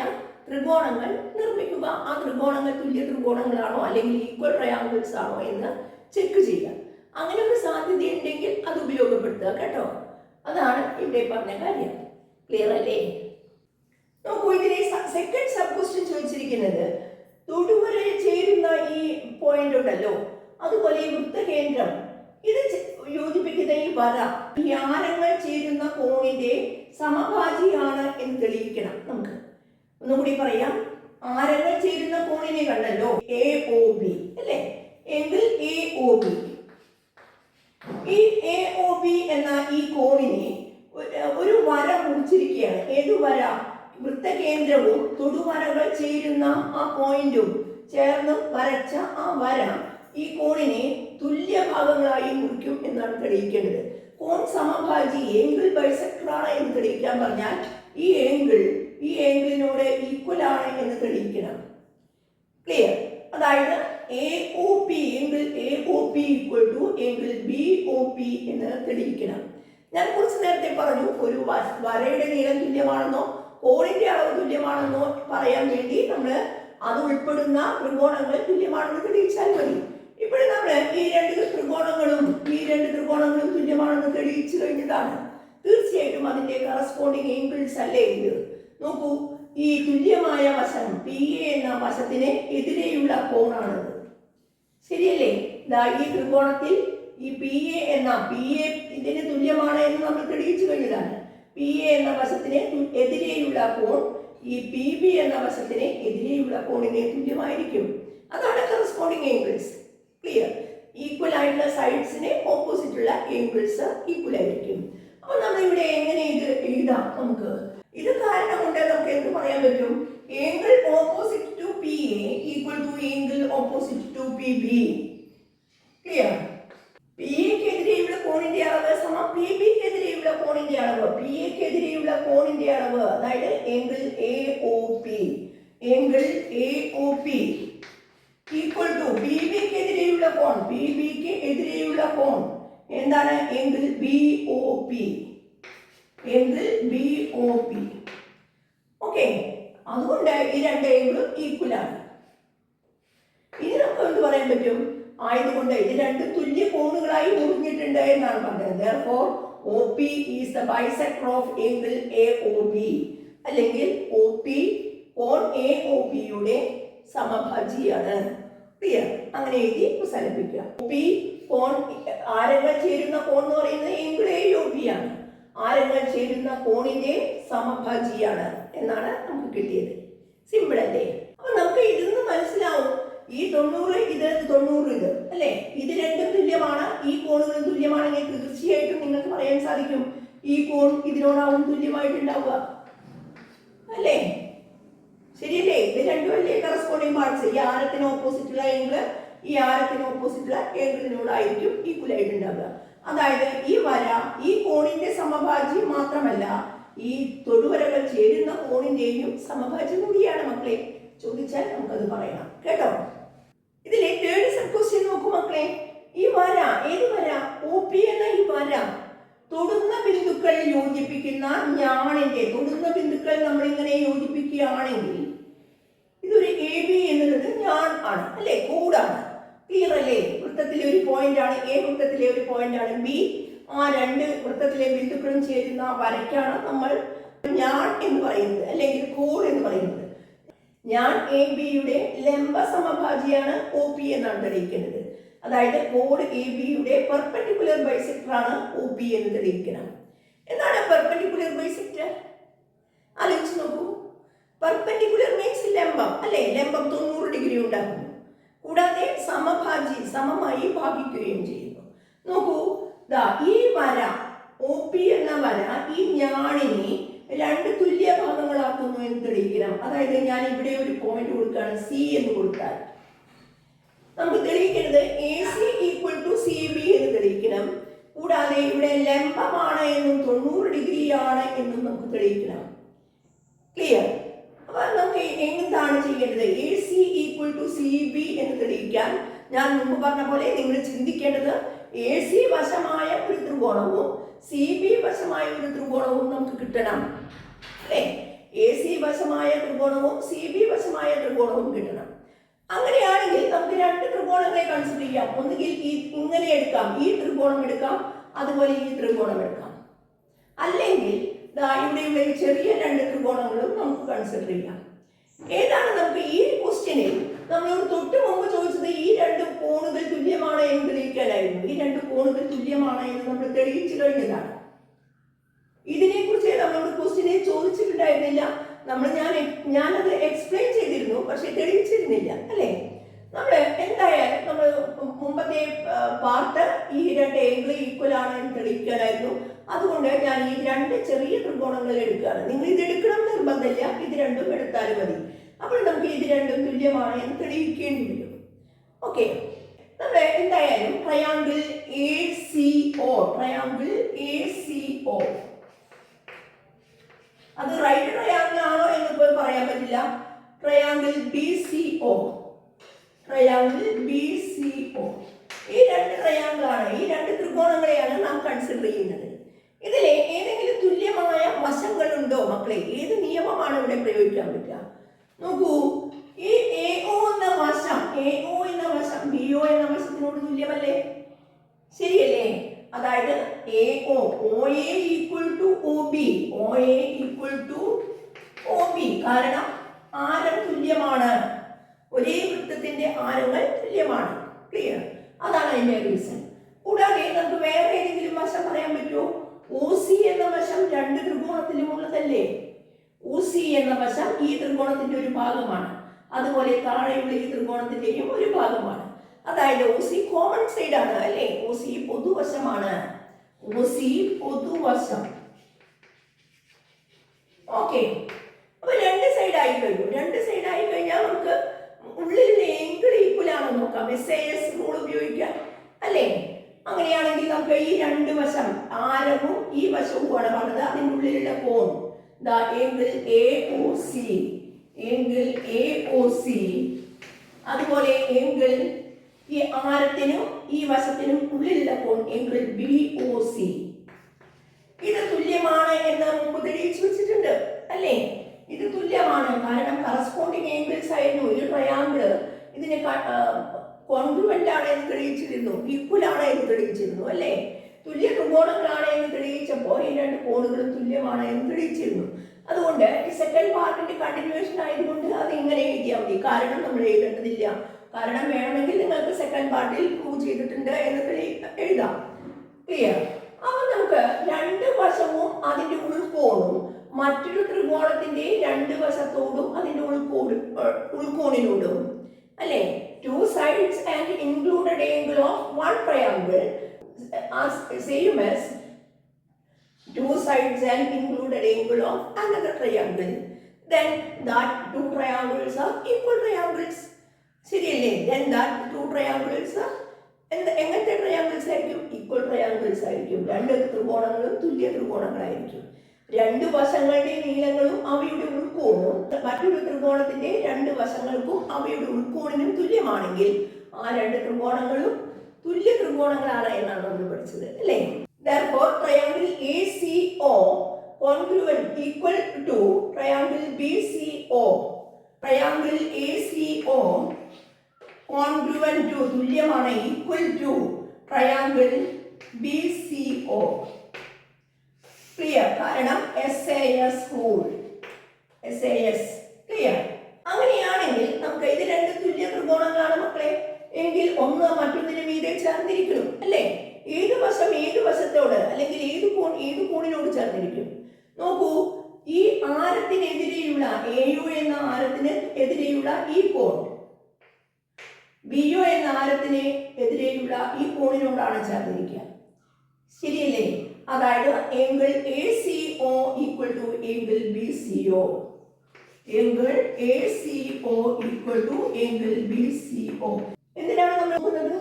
ത്രികോണങ്ങൾ നിർമ്മിക്കുക. ആ ത്രികോണങ്ങൾ തുല്യ ത്രികോണങ്ങളാണോ അല്ലെങ്കിൽ ഈക്വൽ ട്രയാങ്കിൾസ് ആണോ എന്ന് ചെക്ക് ചെയ്യുക. അങ്ങനെ ഒരു സാധ്യത ഉണ്ടെങ്കിൽ അത് ഉപയോഗപ്പെടുത്തുക കേട്ടോ. അതാണ് ഇവിടെ പറഞ്ഞ കാര്യം. ക്ലിയർ അല്ലേ? നോക്കൂ, ഇതിലെ സെക്കൻഡ് സബ് ക്വസ്റ്റ്യൻ ചോദിച്ചിരിക്കുന്നത് തൊടുവര ചേരുന്ന ഈ പോയിന്റ് ഉണ്ടല്ലോ, അതുപോലെ ഈ വൃത്തകേന്ദ്രം ഇത് യോജിപ്പിക്കുന്ന ഈ വര ഈ ആരങ്ങൾ ചേരുന്ന കോണിന്റെ സമഭാജിയാണ് എന്ന് തെളിയിക്കണം. നമുക്ക് ഒന്നുകൂടി പറയാം. ആരങ്ങൾ ചേരുന്ന കോണിനെ കണ്ടല്ലോ, AOB അല്ലേ? എങ്കിൽ AOB, ഈ AOB എന്ന ഈ കോണിനെ ഒരു വര മുറിച്ചിരിക്കുകയാണ്. ഏതു വര? വൃത്തകേന്ദ്രവും തൊടുവരകൾ ചേരുന്ന ആ പോയിന്റും ചേർന്ന് വരച്ച ആ വര ഈ കോണിനെ തുല്യ ഭാഗങ്ങളായി മുറിക്കും എന്നാണ് തെളിയിക്കേണ്ടത്. കോൺ സമഭാജി ഏംഗിൾ ബൈസെക്ടർ ആണ് എന്ന് തെളിയിക്കാൻ പറഞ്ഞാൽ ഈ ഏംഗിളിനോട് ഈക്വൽ ആണ് എന്ന് തെളിയിക്കണം. ക്ലിയർ? അതായത് AOP angle AOP equal to angle BOP എന്ന് തെളിയിക്കണം. ഞാൻ കുറച്ച് നേരത്തെ പറഞ്ഞു, ഒരു വരയുടെ നീളം തുല്യമാണെന്നോ കോണിന്റെ അളവ് തുല്യമാണെന്നോ പറയാൻ വേണ്ടി നമ്മൾ അത് ഉൾപ്പെടുന്ന ത്രികോണങ്ങൾ തുല്യമാണെന്ന് തെളിയിച്ചാൽ മതി. ഇപ്പോഴും നമ്മൾ ഈ രണ്ട് ത്രികോണങ്ങളും തുല്യമാണെന്ന് തെളിയിച്ചു കഴിഞ്ഞതാണ്. തീർച്ചയായിട്ടും അതിന്റെ കറസ്പോണ്ടിങ് ഏംഗിൾസ് അല്ലേ ഇത്? നോക്കൂ, ഈ തുല്യമായ വശം PA എന്ന വശത്തിന് എതിരെയുള്ള കോണാണത്. ശരിയല്ലേ? ഈ ത്രികോണത്തിൽ ഈ PA ഇതിന് തുല്യമാണ് എന്ന് നമ്മൾ തെളിയിച്ചു കഴിഞ്ഞതാണ്. PA എന്ന വശത്തിന് എതിരെയുള്ള കോൺ ഈ PB എന്ന വശത്തിന് എതിരെയുള്ള കോണിന് തുല്യമായിരിക്കും. അതാണ് കറസ്പോണ്ടിങ് ഏംഗിൾസ്. ക്ലിയർ? ഈക്വൽ ആയിട്ടുള്ള സൈഡ്സിന് ഓപ്പോസിറ്റ് ഉള്ള ഏംഗിൾസ് ഈക്വൽ ആയിരിക്കും. അപ്പൊ നമ്മൾ ഇവിടെ എങ്ങനെ ഇത് എഴുതാം? നമുക്ക് ഇത് കാരണം കൊണ്ട് നമുക്ക് എന്ത് പറയാൻ പറ്റും? Angle opposite to PA equal to angle opposite to PB. Clear? PAക്കെതിരെയുള്ള കോണിന്റെ അളവ് സമം PBക്കെതിരെയുള്ള കോണിന്റെ അളവ്. PAക്കെതിരെയുള്ള കോണിന്റെ അളവ് അതായത് ഏംഗിൾ AOP ഈക്വൽ ടു PBക്കെതിരെയുള്ള കോൺ എന്താണ്? Angle BOP. ഓക്കെ, അതുകൊണ്ട് ഈ രണ്ട് ഏംഗിളും ഈക്വൽ ആണ്. ഇനി നമുക്ക് എന്ത് പറയാൻ പറ്റും? ആയതുകൊണ്ട് ഇത് രണ്ട് തുല്യ കോണുകളായി മുറിഞ്ഞിട്ടുണ്ട് എന്നാണ് പറഞ്ഞത്. Therefore OP is the bisector of angle AOB. അല്ലെങ്കിൽ OP കോൺ AOB-യുടെ സമഭാജിയാണ്. ക്ലിയർ? അങ്ങനെ എഴുതി അവസാനിപ്പിക്കുക. OP കോൺ ആരങ്ങൾ ചേരുന്ന കോൺ എന്ന് പറയുന്നത് ഏംഗിൾ AOB ആണ്. ആരങ്ങൾ ചേരുന്ന കോണിന്റെ സമഭാജിയാണ് എന്നാണ് നമുക്ക് കിട്ടിയത്. സിമ്പിൾ അല്ലേ? അപ്പൊ നമുക്ക് ഇതിന്ന് മനസ്സിലാവും ഈ 90 ഇത് 90 ഇത് അല്ലേ? ഇത് രണ്ടും തുല്യമാണ്. ഈ കോണുകളും തുല്യമാണെങ്കിൽ തീർച്ചയായിട്ടും നിങ്ങൾക്ക് പറയാൻ സാധിക്കും ഈ കോൺ ഇതിനോടാവും തുല്യമായിട്ടുണ്ടാവുക അല്ലേ? ശരിയല്ലേ? ഇത് രണ്ടും അല്ലേ കറസ്പോണ്ടിങ് പാർട്സ്? ഈ ആരത്തിന് ഓപ്പോസിറ്റുള്ള ഏംഗിള് ഈ ആരത്തിന് ഓപ്പോസിറ്റുള്ള ഏംഗിളിനോടായിരിക്കും ഈക്വൽ ആയിട്ടുണ്ടാവുക. അതായത് ഈ വര ഈ കോണിന്റെ സമഭാജി മാത്രമല്ല, ഈ തൊടുവരകൾ ചേരുന്ന കോണിന്റെയും സമഭാജി കൂടിയാണ് മക്കളെ. ചോദിച്ചാൽ നമുക്കത് പറയാം കേട്ടോ. ഇതിലെ തേർഡ് സബ് ക്വസ്റ്റ്യൻ നോക്കൂ മക്കളെ. ഈ വര ഏത് വര? OP എന്ന ഈ വര തൊടുന്ന ബിന്ദുക്കൾ യോജിപ്പിക്കുന്ന തൊടുന്ന ബിന്ദുക്കൾ നമ്മൾ ഇങ്ങനെ യോജിപ്പിക്കുകയാണെങ്കിൽ ഇതൊരു AB എന്നുള്ളത് ഞാൻ ആണ് അല്ലെ? കൂടാണ്. ക്ലിയർ അല്ലേ? വൃത്തത്തിലെ ഒരു പോയിന്റ് ആണ് A, വൃത്തത്തിലെ ഒരു പോയിന്റ് ആണ് B. ആ രണ്ട് വൃത്തത്തിലെ ബിന്ദുക്കളും ചേരുന്ന വരയ്ക്കാണ് നമ്മൾ ഞാൻ എന്ന് പറയുന്നത് അല്ലെങ്കിൽ കോഡ് എന്ന് പറയുന്നത്. ഞാൻ AB-യുടെ ലംബ സമഭാജിയാണ് OP എന്നാണ് തെളിയിക്കേണ്ടത്. അതായത് കോഡ് AB-യുടെ പെർപെൻഡിക്കുലർ ബൈസെക്ടർ ആണ് OP എന്ന് തെളിയിക്കണം. എന്താണ് പെർപെൻഡിക്കുലർ ബൈസെക്ടർ? ആലോചിച്ച് നോക്കൂ. പെർപെൻഡിക്കുലർ മീൻസ് ലംബം അല്ലെ? ലംബം 90 ഡിഗ്രി ഉണ്ടാക്കുന്നു. കൂടാതെ സമമായി ഭാഗിക്കുകയും ചെയ്യുന്നു. നോക്കൂ, ഈ വര OP എന്ന വര ഈ ഞാണിനെ രണ്ട് തുല്യ ഭാഗങ്ങളാക്കുന്നു എന്ന് തെളിയിക്കണം. അതായത് ഞാൻ ഇവിടെ ഒരു പോയിന്റ് കൊടുക്കുകയാണ്, C എന്ന് കൊടുത്താൽ നമുക്ക് തെളിയിക്കേണ്ടത് AC ഈക്വൽ ടു CB എന്ന് തെളിയിക്കണം. കൂടാതെ ഇവിടെ ലംബമാണ് എന്നും 90 ഡിഗ്രി ആണ് എന്നും നമുക്ക് തെളിയിക്കണം. ക്ലിയർ? അപ്പൊ നമുക്ക് എന്താണ് ചെയ്യേണ്ടത്? AC ഈക്വൽ ടു CB എന്ന് തെളിയിക്കാൻ ഞാൻ മുമ്പ് പറഞ്ഞ പോലെ നിങ്ങൾ ചിന്തിക്കേണ്ടത് AC വശമായ ഒരു ത്രികോണവും CB വശമായ ഒരു ത്രികോണവും നമുക്ക് കിട്ടണം അല്ലേ? AC വശമായ ത്രികോണവും CB വശമായ ത്രികോണവും കിട്ടണം. അങ്ങനെയാണെങ്കിൽ നമുക്ക് രണ്ട് ത്രികോണങ്ങളെ കൺസിഡർ ചെയ്യാം. ഒന്നുകിൽ ഇങ്ങനെ എടുക്കാം, ഈ ത്രികോണം എടുക്കാം, അതുപോലെ ഈ ത്രികോണം എടുക്കാം. അല്ലെങ്കിൽ ഇവിടെയുള്ള ഈ ചെറിയ രണ്ട് ത്രികോണങ്ങളും നമുക്ക് കൺസിഡർ ചെയ്യാം. ഏതാണ് നമുക്ക് ഈ ക്വസ്റ്റ്യനിൽ നമ്മളോട് തൊട്ട് മുമ്പ് ചോദിച്ചത്? ഈ രണ്ട് കോണുകൾ തുല്യമാണ് എന്ന് തെളിയിക്കാനായിരുന്നു. ഈ രണ്ട് കോണുകൾ തുല്യമാണ് എന്ന് നമ്മൾ തെളിയിച്ചു കഴിഞ്ഞതാണ്. ഇതിനെക്കുറിച്ച് നമ്മളോട് ക്വസ്റ്റ്യനെ ചോദിച്ചിട്ടുണ്ടായിരുന്നില്ല. ഞാനത് എക്സ്പ്ലെയിൻ ചെയ്തിരുന്നു, പക്ഷെ തെളിയിച്ചിരുന്നില്ല അല്ലേ? നമ്മൾ എന്തായാലും നമ്മൾ മുമ്പത്തെ പാർട്ട് ഈ രണ്ട് ഏംഗിൾ ഈക്വൽ ആണ് എന്ന് തെളിയിക്കാനായിരുന്നു. അതുകൊണ്ട് ഞാൻ ഈ രണ്ട് ചെറിയ ത്രികോണങ്ങൾ എടുക്കുകയാണ്. നിങ്ങൾ ഇത് എടുക്കണം നിർബന്ധമില്ല, ഇത് രണ്ടും എടുത്താലും മതി. അപ്പോൾ നമുക്ക് ഇത് രണ്ടും തുല്യമാണ് എന്ന് തെളിയിക്കേണ്ടി വരും. ഓക്കെ, നമ്മൾ എന്തായാലും ട്രയാങ്കിൾ ACO, ട്രയാങ്കിൾ ACO അത് റൈറ്റ് ട്രയാങ്കിൾ ആണോ എന്ന് പറയാൻ പറ്റില്ല. ട്രയാങ്കിൾ BCO, ട്രയാങ്കിൾ BCO, ഈ രണ്ട് ട്രയാങ്കിൾ ആണ്, ഈ രണ്ട് ത്രികോണങ്ങളെയാണ് നാം കൺസിഡർ ചെയ്യുന്നത്. ഇതിലെ ഏതെങ്കിലും തുല്യമായ വശങ്ങളുണ്ടോ മക്കളെ? ഏത് നിയമമാണ് ഇവിടെ പ്രയോഗിക്കാൻ പറ്റുക? നോക്കൂ, ഈ AO എന്ന വശം BO എന്ന വശത്തിനോട് തുല്യമല്ലേ? ശരിയല്ലേ? അതായത് OA equal to OB, OA equal to OB, കാരണം ആരം തുല്യമാണ്, ഒരേ വൃത്തത്തിന്റെ ആരങ്ങൾ തുല്യമാണ്. ക്ലിയർ? അതാണ് അതിന്റെ റീസൺ. കൂടാതെ നമുക്ക് വേറെ ഏതെങ്കിലും വശം പറയാൻ പറ്റുമോ? OC എന്ന വശം രണ്ട് ത്രികോണത്തിലും ഉള്ളതല്ലേ? OC എന്ന വശം ഈ ത്രികോണത്തിന്റെ ഒരു ഭാഗമാണ്, അതുപോലെ താഴെയുള്ള ഈ ത്രികോണത്തിന്റെയും ഒരു ഭാഗമാണ്. അതായത് OC കോമൺ സൈഡ് ആണ് അല്ലേ? OC പൊതുവശമാണ്, OC പൊതുവശം. ഓക്കെ, അപ്പൊ രണ്ട് സൈഡ് ആയി കഴിഞ്ഞു. രണ്ട് സൈഡ് ആയി കഴിഞ്ഞാൽ നമുക്ക് ഉള്ളിലുള്ള ഏങ്കിൾ ഈക്വൽ ആണെന്ന് നോക്കാം. SAS റൂൾ ഉപയോഗിക്കാം അല്ലേ? അങ്ങനെയാണെങ്കിൽ നമുക്ക് ഈ രണ്ട് വശം ആരവും ഈ വശവുമാണ് പറഞ്ഞത്, അതിൻ്റെ ഉള്ളിലുള്ള കോൺ ഏങ്കിൾ AOC, ഏങ്കിൾ AOC, അതുപോലെ ഏങ്കിൾ ഈ ആരത്തിനും ഈ വശത്തിനും ഉള്ളിലുള്ള കോൺ ഏങ്കിൾ BOC. ഇത് തുല്യമാണ് എന്ന് മുമ്പ് തെളിയിച്ചു വെച്ചിട്ടുണ്ട് അല്ലേ? ഇത് തുല്യമാണ്, കാരണം കറസ്പോണ്ടിങ് ഏങ്കിൾസ് ആയിരുന്നു. ഈ ട്രയാങ്കിൾ ഇതിന് കോൺഗ്രുവന്റ് ആണ് എന്ന് തെളിയിച്ചിരുന്നു, ഈക്വൽ ആണ് എന്ന് തെളിയിച്ചിരുന്നു അല്ലേ? തുല്യ ത്രികോണങ്ങളാണ് എന്ന് തെളിയിച്ചപ്പോൾ ഈ രണ്ട് കോണുകളും തുല്യമാണ് എന്ന് തെളിയിച്ചിരുന്നു. അതുകൊണ്ട് ഈ സെക്കൻഡ് പാർട്ടിന്റെ കണ്ടിന്യൂവേഷൻ ആയതുകൊണ്ട് അത് ഇങ്ങനെ എഴുതിയാൽ മതി, കാരണം നമ്മൾ എഴുതേണ്ടതില്ല. കാരണം വേണമെങ്കിൽ നിങ്ങൾക്ക് സെക്കൻഡ് പാർട്ടിൽ പ്രൂവ് ചെയ്തിട്ടുണ്ട് എന്ന് എഴുതാം. ക്ലിയർ? അപ്പൊ നമുക്ക് രണ്ട് വശവും അതിന്റെ ഉൾക്കോണും മറ്റൊരു ത്രികോണത്തിന്റെ രണ്ട് വശത്തോടും അതിന്റെ ഉൾക്കോണിനോടും അല്ലേ? Two sides and included angle of one triangle are same as two sides and included angle of another triangle. Then that two triangles are equal triangles. ശരിയല്ലേ? Then that two triangles are എങ്ങനത്തെ ട്രയാങ്കിൾസ് ആയിരിക്കും? ഈക്വൽ ട്രയാങ്കിൾസ് ആയിരിക്കും. രണ്ട് ത്രികോണങ്ങളും തുല്യ ത്രികോണങ്ങളായിരിക്കും. രണ്ട് വശങ്ങളുടെ നീളങ്ങളും അവയുടെ ഉൾക്കോണും മറ്റൊരു ത്രികോണത്തിന്റെ രണ്ട് വശങ്ങൾക്കും അവയുടെ ഉൾക്കോണിനും തുല്യമാണെങ്കിൽ ആ രണ്ട് ത്രികോണങ്ങളും തുല്യ ത്രികോണങ്ങളാണ് എന്നാണ് നമ്മൾ പഠിച്ചത് അല്ലേ? Therefore, triangle ACO congruent equal to triangle BCO. Triangle ACO congruent to തുല്യമാണ്, equal to triangle BCO. Clear? കാരണം SAS റൂൾ, SAS. ക്ലിയർ? അങ്ങനെയാണെങ്കിൽ നമുക്ക് ഇത് രണ്ട് തുല്യ ത്രികോണങ്ങളാണ് മക്കളെ എങ്കിൽ ഒന്ന് മറ്റൊന്നിന് മീതെ ചേർന്നിരിക്കണം അല്ലേ? ഏത് വശം ഏത് വശത്തോട് അല്ലെങ്കിൽ ഏത് കോണിനോട് ചേർന്നിരിക്കും? നോക്കൂ, ഈ ആരത്തിനെതിരെയുള്ള AU എന്ന ആരത്തിന് എതിരെയുള്ള ഈ കോൺ BO എന്ന ആരത്തിന് എതിരെയുള്ള ഈ കോണിനോടാണ് ചേർന്നിരിക്കുക. ശരിയല്ലേ? അതായത് angle ACO equal to angle BCO, angle ACO equal to angle BCO. എന്തിനാണ് നമ്മൾ നോക്കുന്നത്?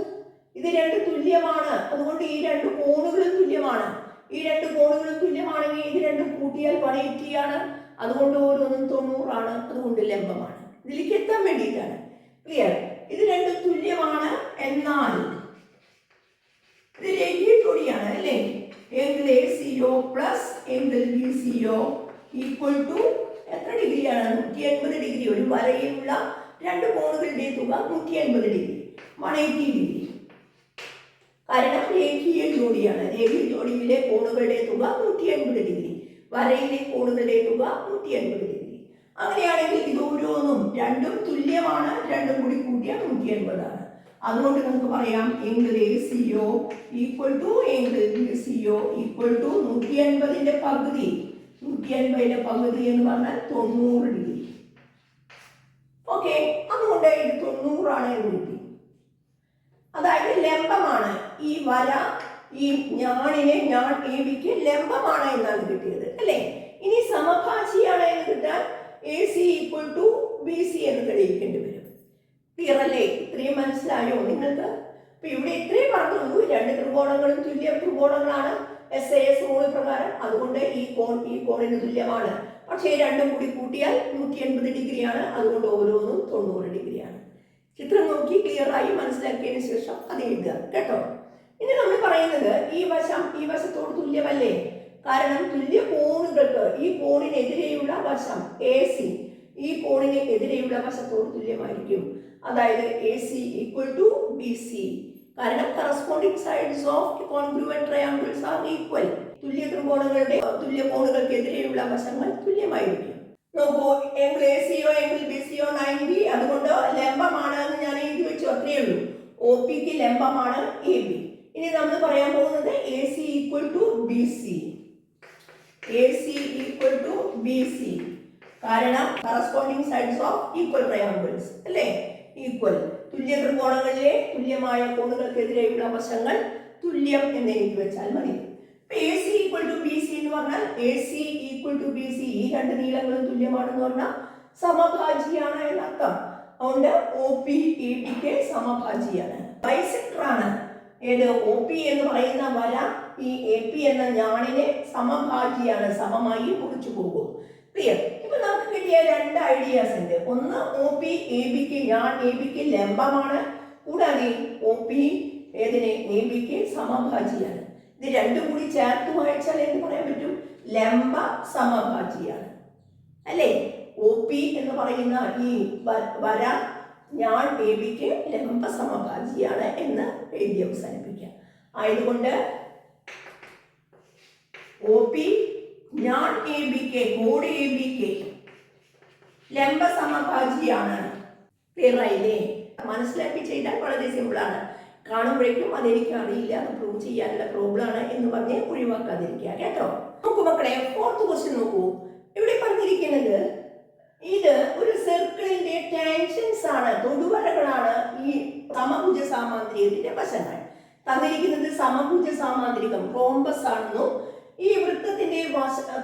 ഇത് രണ്ട് തുല്യമാണ്, അതുകൊണ്ട് ഈ രണ്ട് കോണുകളും തുല്യമാണ്. ഈ രണ്ട് കോണുകളും തുല്യമാണെങ്കിൽ ഇത് രണ്ടും കൂട്ടിയാൽ 180 ആണ്, അതുകൊണ്ട് ഓരോന്നും 90 ആണ്, അതുകൊണ്ട് ലംബമാണ്. ഇതിലേക്ക് എത്താൻ വേണ്ടിയിട്ടാണ്. ക്ലിയർ? ഇത് രണ്ടും തുല്യമാണ്, എന്നാൽ ഇത് രേഖീയ ജോഡിയാണ് അല്ലേ? Angle ACO plus angle BCO equal to എത്ര ഡിഗ്രിയാണ്? 180 ഡിഗ്രി. ഒരു വരയിലുള്ള രണ്ട് കോണുകളുടെ തുക 180 ഡിഗ്രി, 180 ഡിഗ്രി. കാരണം രേഖീയ ജോഡിയാണ്. രേഖീയ ജോഡിയിലെ കോണുകളുടെ തുക 180 ഡിഗ്രി, വരയിലെ കോണുകളുടെ തുക 180 ഡിഗ്രി. അങ്ങനെയാണെങ്കിൽ ഇത് ഓരോന്നും രണ്ടും തുല്യമാണ്, രണ്ടും കൂടി കൂട്ടിയാൽ 180 ആണ്. അതുകൊണ്ട് നമുക്ക് പറയാം angle ACO equal to angle BCO equal to 180ന്റെ പകുതി. 180ന്റെ പകുതി എന്ന് പറഞ്ഞാൽ 90 ഡിഗ്രി. ഓക്കെ, അതുകൊണ്ട് ഇത് 90 ആണ് എന്ന് കിട്ടി. അതായത് ലംബമാണ്. ഈ വര ഈ ഞാൻ എ ബിക്ക് ലംബമാണ് എന്നാണ് കിട്ടിയത് അല്ലേ. ഇനി സമഭാജിയാണ് എന്ന് കിട്ടാൻ A C equal to B C എന്ന് തെളിയിക്കേണ്ടി വരും. ക്ലിയർ അല്ലേ? ഇത്രയും മനസ്സിലായോ നിങ്ങൾക്ക്? അപ്പൊ ഇവിടെ ഇത്രയും പറഞ്ഞുള്ളൂ. രണ്ട് ത്രികോണങ്ങളും തുല്യ ത്രികോണങ്ങളാണ് SAS റൂൾ പ്രകാരം. അതുകൊണ്ട് ഈ കോണിന് തുല്യമാണ്. പക്ഷേ രണ്ടും കൂടി കൂട്ടിയാൽ 180 ഡിഗ്രിയാണ്. അതുകൊണ്ട് ഓരോന്നും 90 ഡിഗ്രിയാണ്. ചിത്രം നോക്കി ക്ലിയർ ആയി മനസ്സിലാക്കിയതിനു ശേഷം അത് എഴുതുക കേട്ടോ. ഇനി നമ്മൾ പറയുന്നത് ഈ വശം ഈ വശത്തോട് തുല്യമല്ലേ? കാരണം തുല്യ കോണുകൾക്ക് ഈ കോണിനെതിരെയുള്ള വശം AC ഈ കോണിന് എതിരെയുള്ള വശത്തോട് തുല്യമായിരിക്കും. അതായത് AC ഈക്വൽ ടു BC. കാരണം corresponding sides of congruent triangles are equal. തുല്യ ത്രികോണങ്ങളുടെ തുല്യ കോണുകൾക്ക് എതിരെയുള്ള വശങ്ങൾ തുല്യമായിരിക്കും. നോക്കൂ, എങ്കിൽ ACയോ എങ്കിൽ BCയോ 90. അതുകൊണ്ട് ലംബമാണ് എന്ന് ഞാൻ എഴുതി വെച്ചു, അത്രയേ ഉള്ളൂ. OP ക്ക് ലംബമാണ് AB. ഇനി നമ്മൾ പറയാൻ പോകുന്നത് AC equal to BC. AC equal to BC. കാരണം corresponding sides of equal triangles അല്ലേ? ഈക്വൽ തുല്യ ത്രികോണങ്ങളിലെ തുല്യമായ കോണുകൾക്കെതിരെയുള്ള വശങ്ങൾ തുല്യം എന്ന് എഴുതി വെച്ചാൽ മതി. AC ഈക്വൽ ടു BC എന്ന് പറഞ്ഞാൽ AC ഈക്വൽ ടു BC ഈ രണ്ട് നീളങ്ങളും തുല്യമാണെന്ന് പറഞ്ഞാൽ സമഭാജിയാണ് എന്നർത്ഥം. അതുകൊണ്ട് OP ABക്ക് സമഭാജിയാണ്, ബൈസെക്ടർ ആണ്. ഏത് OP എന്ന് പറയുന്ന വര ഈ AP എന്ന ഞാണിനെ സമഭാജിയാണ്, സമമായി മുറിച്ചു പോകും. ക്ലിയർ? ഇപ്പൊ നമുക്ക് കിട്ടിയ രണ്ട് ഐഡിയാസ് ഉണ്ട്. ഒന്ന് OP ABക്ക് ഞാൻ ABക്ക് ലംബമാണ്, കൂടാതെ OP ഏതിനെ ABക്ക് സമഭാജിയാണ്. ഇത് രണ്ടും കൂടി ചേർത്ത് വായിച്ചാൽ എന്ത് പറയാൻ പറ്റും? ലംബ സമഭാജിയാണ് അല്ലേ? OP എന്ന് പറയുന്ന ഈ വര ഞാൻ ABക്ക് ലംബ സമഭാജിയാണ് എന്ന് എഴുതി അവസാനിപ്പിക്കാം. ആയതുകൊണ്ട് OP ഞാൻ ABക്ക് കോഡ് ABക്ക് ലംബ സമഭാജിയാണ്. ക്ലിയർ ആയില്ലേ? മനസ്സിലാക്കി ചെയ്താൽ വളരെ സിമ്പിളാണ്. കാണുമ്പോഴേക്കും അതെനിക്ക് അറിയില്ല, അത് പ്രൂവ് ചെയ്യാനുള്ള പ്രോബ്ലം ആണ് എന്ന് പറഞ്ഞ് ഒഴിവാക്കാതിരിക്കുക കേട്ടോ. നോക്കൂ മക്കളെ, ഫോർത്ത് ക്വസ്റ്റ്യൻ നോക്കൂ. ഇവിടെ പറഞ്ഞിരിക്കുന്നത് ഇത് ഒരു സർക്കിളിന്റെ ടാൻജൻസ് ആണ്, തൊടുവരകളാണ് ഈ സമഭുജ സാമാന്ത്രികത്തിന്റെ വശങ്ങൾ. തന്നിരിക്കുന്നത് സമഭുജ സാമാന്ത്രികം റോംബസ് ആണെന്നും ഈ വൃത്തത്തിന്റെ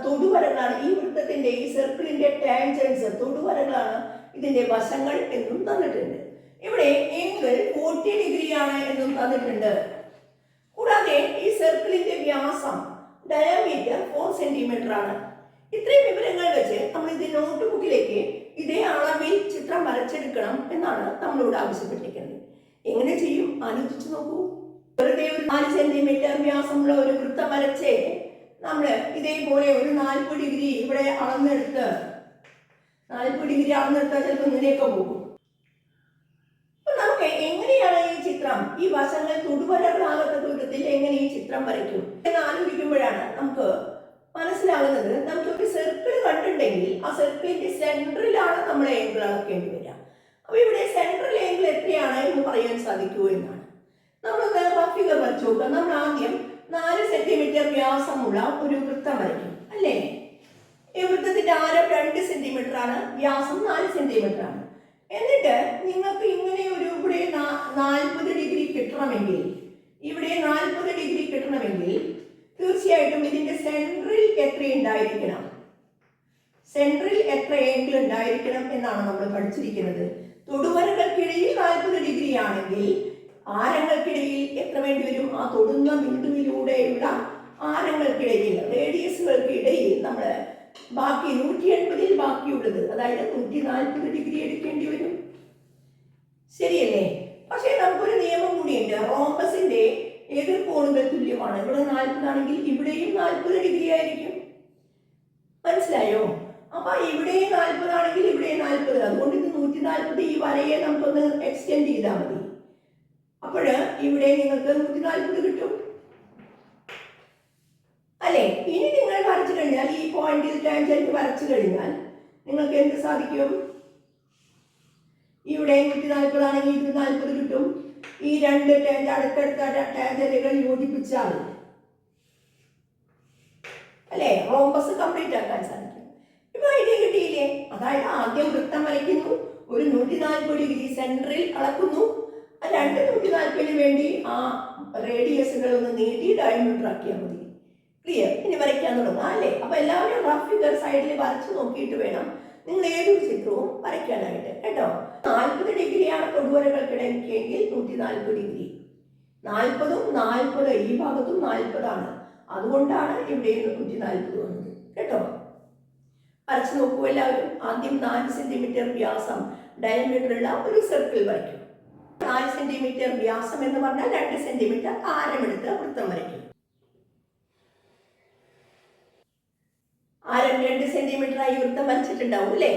തൊടുവരകളാണ്, ഈ വൃത്തത്തിന്റെ ഈ സർക്കിളിന്റെ ടാൻജൻസ് തൊടുവരകളാണ് ഇതിന്റെ വശങ്ങൾ എന്നും തന്നിട്ടുണ്ട്. ഇവിടെ ആംഗിൾ 40 ഡിഗ്രി ആണ് എന്നും തന്നിട്ടുണ്ട്. കൂടാതെ ഈ സർക്കിളിന്റെ വ്യാസം ഡയമീറ്റർ 4 സെന്റിമീറ്റർ ആണ്. ഇത്രയും വിവരങ്ങൾ വെച്ച് നമ്മൾ ഇത് നോട്ട് ബുക്കിലേക്ക് ഇതേ അളവിൽ ചിത്രം വരച്ചെടുക്കണം എന്നാണ് നമ്മളോട് ആവശ്യപ്പെട്ടിരിക്കുന്നത്. എങ്ങനെ ചെയ്യും ആലോചിച്ച് നോക്കൂ. വെറുതെ ഒരു 4 സെന്റിമീറ്റർ വ്യാസമുള്ള ഒരു വൃത്തം വരച്ച് നമ്മൾ ഇതേപോലെ ഒരു 40 ഡിഗ്രി ഇവിടെ അളന്നെടുത്ത് 40 ഡിഗ്രി അളന്നെടുത്താൽ ചിലപ്പോൾ ഇങ്ങനെയൊക്കെ പോകും. നമുക്ക് എങ്ങനെയാണ് ഈ ചിത്രം, ഈ വശങ്ങൾ തൊടുവരകളാകത്ത വിധത്തിൽ എങ്ങനെ ഈ ചിത്രം വരയ്ക്കും എന്ന് ആലോചിക്കുമ്പോഴാണ് നമുക്ക് മനസ്സിലാകുന്നത്. നമുക്ക് ഒരു സർക്കിൾ കണ്ടിട്ടുണ്ടെങ്കിൽ ആ സർക്കിളിന്റെ സെൻട്രലാണ് നമ്മൾ ആംഗിൾ അളക്കേണ്ടി വരിക. അപ്പൊ ഇവിടെ സെൻട്രൽ ആംഗിൾ എത്രയാണ് എന്ന് പറയാൻ സാധിക്കുമോ എന്നാണ്. നമ്മൾ റഫ് ഫിഗർ വരച്ചു നോക്കുക. നമ്മൾ ആദ്യം 4 സെന്റിമീറ്റർ വ്യാസമുള്ള ഒരു വൃത്തം വരയ്ക്കും അല്ലേ? ഈ വൃത്തത്തിന്റെ ആരം 2 സെന്റിമീറ്റർ ആണ്, വ്യാസം 4 സെന്റിമീറ്റർ ആണ്. എന്നിട്ട് നിങ്ങൾക്ക് ഇങ്ങനെ ഒരു ഇവിടെ 40 ഡിഗ്രി കിട്ടണമെങ്കിൽ, ഇവിടെ 40 ഡിഗ്രി കിട്ടണമെങ്കിൽ തീർച്ചയായിട്ടും ഇതിന്റെ സെൻട്രൽ എത്ര ഉണ്ടായിരിക്കണം, സെൻട്രൽ എത്ര ആംഗിൾ ഉണ്ടായിരിക്കണം എന്നാണ് നമ്മൾ പഠിച്ചിരിക്കുന്നത്. തൊടുവരകൾക്കിടയിൽ 40 ഡിഗ്രി ആണെങ്കിൽ ആരങ്ങൾക്കിടയിൽ എത്ര വേണ്ടി വരും? ആ തൊടുന്ന ബിന്ദുവിലൂടെയുള്ള ആരങ്ങൾക്കിടയിൽ, റേഡിയസുകൾക്ക് ഇടയിൽ നമ്മൾ ബാക്കി 180ൽ ബാക്കിയുള്ളത്, അതായത് 140 ഡിഗ്രി എടുക്കേണ്ടി വരും. ശരിയല്ലേ? പക്ഷേ നമുക്കൊരു നിയമം കൂടിയുണ്ട്. റോംബസിന്റെ എതിർ കോണുകൾ തുല്യമാണ്. ഇവിടെ 40 ആണെങ്കിൽ ഇവിടെയും 40 ഡിഗ്രി ആയിരിക്കും. മനസ്സിലായോ? അപ്പൊ ഇവിടെ 40 ആണെങ്കിൽ ഇവിടെ 40. അതുകൊണ്ട് ഇത് 140. ഈ വരയെ നമുക്കൊന്ന് എക്സ്റ്റെൻഡ് ചെയ്താൽ മതി. അപ്പോൾ ഇവിടെ നിങ്ങൾക്ക് 140 കിട്ടും അല്ലേ? ഇനി നിങ്ങൾ വരച്ചു കഴിഞ്ഞാൽ ഈ പോയിന്റിൽ ടാൻജന്റ് വരച്ചു കഴിഞ്ഞാൽ നിങ്ങൾക്ക് എന്ത് സാധിക്കും? ഇവിടെ 140 ആണെങ്കിൽ 140 കിട്ടും. ഈ രണ്ട് അടുത്തടുത്ത ടാൻജന്റുകൾ യോജിപ്പിച്ചാൽ അല്ലേ റോംബസ് കംപ്ലീറ്റ് ആക്കാൻ സാധിക്കും. ഇപ്പൊ ഐഡിയ കിട്ടിയില്ലേ? അതായത് ആദ്യം വൃത്തം വരയ്ക്കുന്നു, ഒരു 140 ഡിഗ്രി സെൻട്രൽ അളക്കുന്നു, 2 140 വേണ്ടി ആ റേഡിയസുകൾ ഒന്ന് നീട്ടി ഡയമീറ്റർ ആക്കിയാൽ മതി. ക്ലിയർ? ഇനി വരയ്ക്കാൻ തുടങ്ങാം അല്ലേ? അപ്പൊ എല്ലാവരും റഫ് ഫിഗർ സൈഡിൽ വരച്ച് നോക്കിയിട്ട് വേണം നിങ്ങൾ ഏതൊരു ചിത്രവും വരയ്ക്കാനായിട്ട് കേട്ടോ. 40 ഡിഗ്രിയാണ് തൊടുവരകൾക്കിടയ്ക്കെങ്കിൽ 140 ഡിഗ്രി. 40ഉം 40 ഈ ഭാഗത്തും 40 അതുകൊണ്ടാണ് ഇവിടെ 140 വന്നത് കേട്ടോ. വരച്ച് നോക്കൂ എല്ലാവരും. ആദ്യം 4 സെന്റിമീറ്റർ വ്യാസം ഡയമീറ്റർ ഉള്ള ഒരു സർക്കിൾ വരയ്ക്കും. 4 സെന്റിമീറ്റർ വ്യാസം എന്ന് പറഞ്ഞാൽ 2 സെന്റിമീറ്റർ ആരമെടുത്ത് വൃത്തം വരയ്ക്കും. ആരം 2 സെന്റിമീറ്റർ ആയി വൃത്തം വരച്ചിട്ടുണ്ടാവും അല്ലേ?